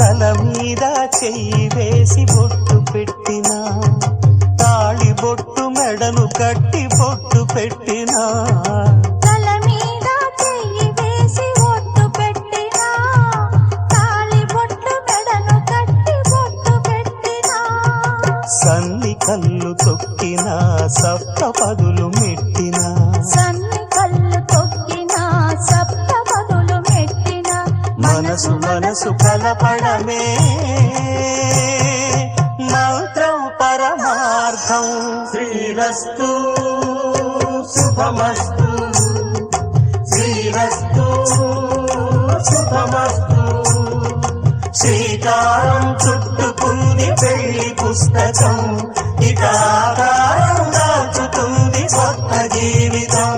తల మీద చెయ్యి వేసి బొట్టు పెట్టినా, తాళి బొట్టు మెడను కట్టి బొట్టు పెట్టినా, తల మీద చెయ్యి వేసి బొట్టు పెట్టినా, తాళి బొట్టు మెడను కట్టి బొట్టు పెట్టినా, సన్ని కళ్ళు తొక్కినా సప్త పదులు మెట్టినా, సన్ని కళ్ళు తొక్కినా సప్త పదులు మెట్టినా, మనసు మనసు కలపడమే మంత్రం పరమార్థం. శ్రీరస్తు శుభమస్తు, శ్రీరస్తు శుభమస్తు. శ్రీకారం చుట్టుకుంది పెళ్లి పుస్తకం, ఇక ఆకారం దాచుతుంది కొత్త జీవితం.